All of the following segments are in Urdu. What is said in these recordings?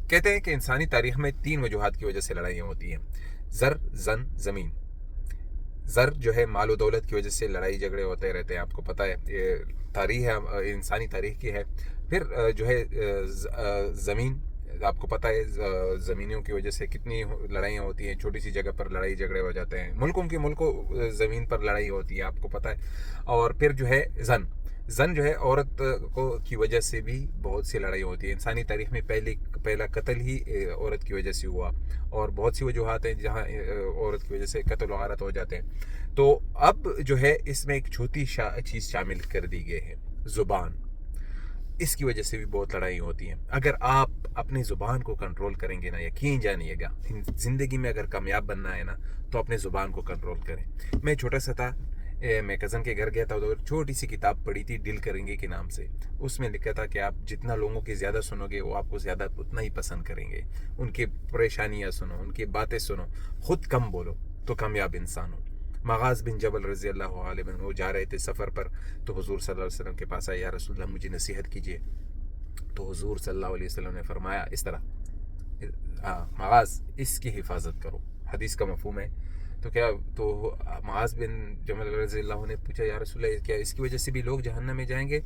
کہتے ہیں کہ انسانی تاریخ میں 3 وجوہات کی وجہ سے لڑائیاں ہوتی ہیں: زر، زن، زمین۔ زر جو ہے مال و دولت کی وجہ سے لڑائی جھگڑے ہوتے رہتے ہیں، آپ کو پتہ ہے، یہ تاریخ ہے، انسانی تاریخ کی ہے۔ پھر جو ہے زمین، آپ کو پتہ ہے زمینوں کی وجہ سے کتنی لڑائیاں ہوتی ہیں، چھوٹی سی جگہ پر لڑائی جھگڑے ہو جاتے ہیں، ملکوں زمین پر لڑائی ہوتی ہے، آپ کو پتہ ہے۔ اور پھر جو ہے زن، زن جو ہے عورت کی وجہ سے بھی بہت سی لڑائی ہوتی ہے۔ انسانی تاریخ میں پہلا قتل ہی عورت کی وجہ سے ہوا، اور بہت سی وجوہات ہیں جہاں عورت کی وجہ سے قتل و غارت ہو جاتے ہیں۔ تو اب جو ہے اس میں ایک چھوٹی چیز شامل کر دی گئی ہے، زبان۔ اس کی وجہ سے بھی بہت لڑائی ہوتی ہیں۔ اگر آپ اپنی زبان کو کنٹرول کریں گے نا، یقین جانیے گا، زندگی میں اگر کامیاب بننا ہے نا تو اپنے زبان کو کنٹرول کریں۔ میں چھوٹا سا تھا، میں کزن کے گھر گیا تھا، تو چھوٹی سی کتاب پڑھی تھی ڈیل کریں گے کے نام سے۔ اس میں لکھا تھا کہ آپ جتنا لوگوں کی زیادہ سنو گے وہ آپ کو زیادہ اتنا ہی پسند کریں گے۔ ان کی پریشانیاں سنو، ان کی باتیں سنو، خود کم بولو تو کامیاب انسان ہو۔ معاذ بن جبل رضی اللہ عنہ وہ جا رہے تھے سفر پر، تو حضور صلی اللہ علیہ وسلم کے پاس آئے، یا رسول اللہ مجھے نصیحت کیجیے۔ تو حضور صلی اللہ علیہ وسلم نے فرمایا اس طرح، معاذ اس کی حفاظت کرو۔ حدیث کا مفہوم ہے تو معاذ بن جبل رضی اللہ عنہ نے پوچھا، یا رسول اللہ کیا اس کی وجہ سے بھی لوگ جہنم میں جائیں گے؟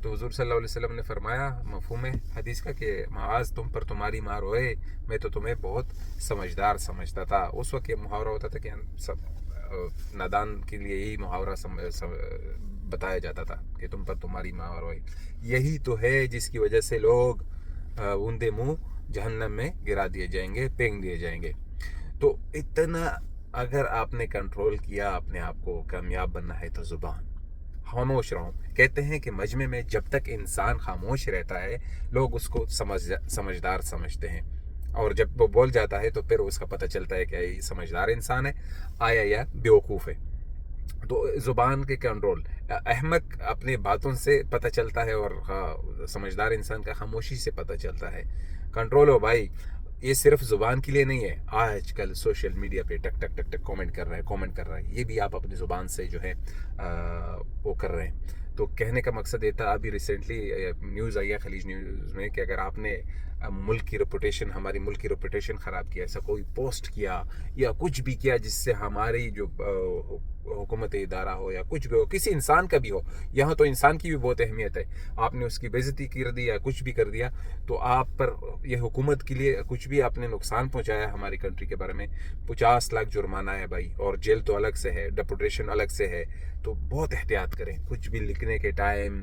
تو حضور صلی اللہ علیہ وسلم نے فرمایا، مفہوم ہے حدیث کا، کہ معاذ تم پر تمہاری مار ہوئے، میں تو تمہیں بہت سمجھدار سمجھتا تھا۔ اس وقت یہ محاورہ ہوتا تھا کہ سب نادان کے لیے یہی محاورہ بتایا جاتا تھا کہ تم پر تمہاری مار ہوئے۔ یہی تو ہے جس کی وجہ سے لوگ اوندے منہ جہنم میں گرا دیے جائیں گے، پھینک دیے جائیں گے۔ تو اتنا اگر آپ نے کنٹرول کیا اپنے آپ کو، کامیاب بننا ہے تو زبان، خاموش رہو۔ کہتے ہیں کہ مجمع میں جب تک انسان خاموش رہتا ہے لوگ اس کو سمجھدار سمجھتے ہیں، اور جب وہ بول جاتا ہے تو پھر اس کا پتہ چلتا ہے کہ یہ سمجھدار انسان ہے آیا یا بیوقوف ہے۔ تو زبان کے کنٹرول، احمق اپنی باتوں سے پتہ چلتا ہے، اور سمجھدار انسان کا خاموشی سے پتہ چلتا ہے۔ کنٹرول ہو بھائی، یہ صرف زبان کے لیے نہیں ہے۔ آج کل سوشل میڈیا پہ ٹک ٹک ٹک ٹک کامنٹ کر رہا ہے، یہ بھی آپ اپنی زبان سے جو ہے وہ کر رہے ہیں۔ تو کہنے کا مقصد یہ تھا، ابھی ریسنٹلی نیوز آئی ہے خلیج نیوز میں، کہ اگر آپ نے ہماری ملک کی ریپوٹیشن خراب کیا، ایسا کوئی پوسٹ کیا یا کچھ بھی کیا جس سے ہماری جو حکومت ادارہ ہو یا کچھ بھی ہو، کسی انسان کا بھی ہو، یہاں تو انسان کی بھی بہت اہمیت ہے، آپ نے اس کی بے عزتی کر دی یا کچھ بھی کر دیا، تو آپ پر یہ حکومت کے لیے کچھ بھی آپ نے نقصان پہنچایا ہماری کنٹری کے بارے میں، 50 لاکھ جرمانہ ہے بھائی، اور جیل تو الگ سے ہے، ڈیپوٹیشن الگ سے ہے۔ تو بہت احتیاط کریں کچھ بھی لکھنے کے ٹائم،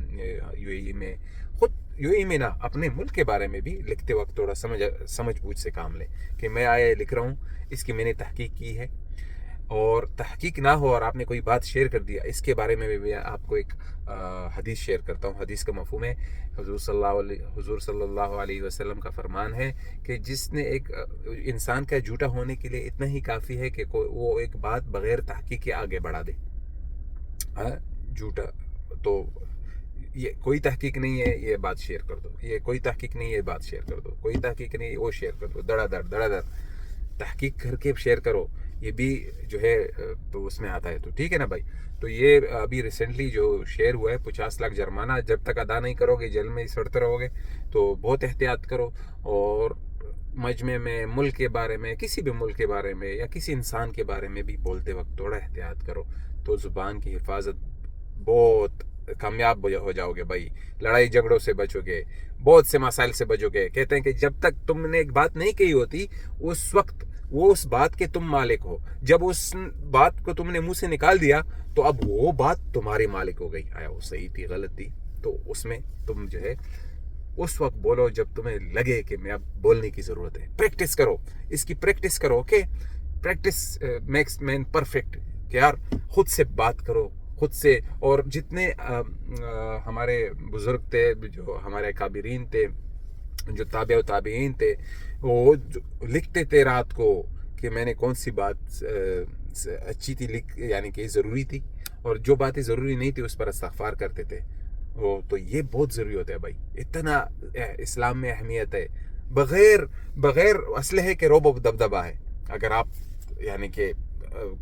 یو اے میں نا، اپنے ملک کے بارے میں بھی لکھتے وقت تھوڑا سمجھ بوجھ سے کام لیں، کہ میں آیا لکھ رہا ہوں، اس کی میں نے تحقیق کی ہے، اور تحقیق نہ ہو اور آپ نے کوئی بات شیئر کر دیا، اس کے بارے میں بھی آپ کو ایک حدیث شیئر کرتا ہوں۔ حدیث کا مفہوم ہے، حضور صلی اللہ علیہ وسلم کا فرمان ہے کہ جس نے ایک انسان کا جھوٹا ہونے کے لیے اتنا ہی کافی ہے کہ وہ ایک بات بغیر تحقیق کے آگے بڑھا دے۔ جھوٹا تو یہ کوئی تحقیق نہیں ہے، یہ بات شیئر کر دو، یہ کوئی تحقیق نہیں ہے، یہ بات شیئر کر دو، کوئی تحقیق نہیں ہے، وہ شیئر کر دو، دڑا دڑ تحقیق کر کے شیئر کرو، یہ بھی جو ہے تو اس میں آتا ہے۔ تو ٹھیک ہے نا بھائی، تو یہ ابھی ریسنٹلی جو شیئر ہوا ہے 50 لاکھ جرمانہ، جب تک ادا نہیں کرو گے جیل میں ہی سڑتے رہو گے، تو بہت احتیاط کرو، اور مجمع میں ملک کے بارے میں، کسی بھی ملک کے بارے میں یا کسی انسان کے بارے میں بھی بولتے وقت تھوڑا احتیاط کرو، تو زبان کی حفاظت، بہت کامیاب ہو جاؤ گے بھائی، لڑائی جھگڑوں سے بچو گے، بہت سے مسائل سے بچو گے۔ کہتے ہیں کہ جب تک تم نے ایک بات نہیں کہی ہوتی اس وقت وہ اس بات کے تم مالک ہو، جب اس بات کو تم نے منہ سے نکال دیا تو اب وہ بات تمہاری مالک ہو گئی، آیا وہ صحیح تھی غلط تھی، تو اس میں تم جو ہے اس وقت بولو جب تمہیں لگے کہ میں اب بولنے کی ضرورت ہے۔ پریکٹس کرو، اس کی پریکٹس کرو، کہ پریکٹس میکس مین پرفیکٹ، کہ یار خود سے بات کرو، خود سے، اور جتنے ہمارے بزرگ تھے، جو ہمارے کابرین تھے، جو تابع و تابعین تھے، وہ لکھتے تھے رات کو کہ میں نے کون سی بات اچھی تھی، یعنی کہ ضروری تھی، اور جو باتیں ضروری نہیں تھی اس پر استغفار کرتے تھے۔ تو یہ بہت ضروری ہوتا ہے بھائی، اتنا اسلام میں اہمیت ہے۔ بغیر اسلحے کے روب و دبدبا ہے، اگر آپ یعنی کہ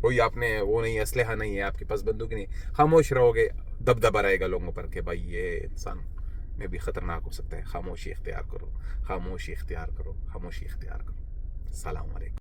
کوئی آپ نے وہ نہیں، اسلحہ نہیں ہے آپ کے پاس، بندوق نہیں، خاموش رہو گے، دبدبا رہے گا لوگوں پر کہ بھائی یہ انسان میں بھی خطرناک ہو سکتا ہے. خاموشی اختیار کرو, خاموشی اختیار کرو, خاموشی اختیار کرو. السلام علیکم.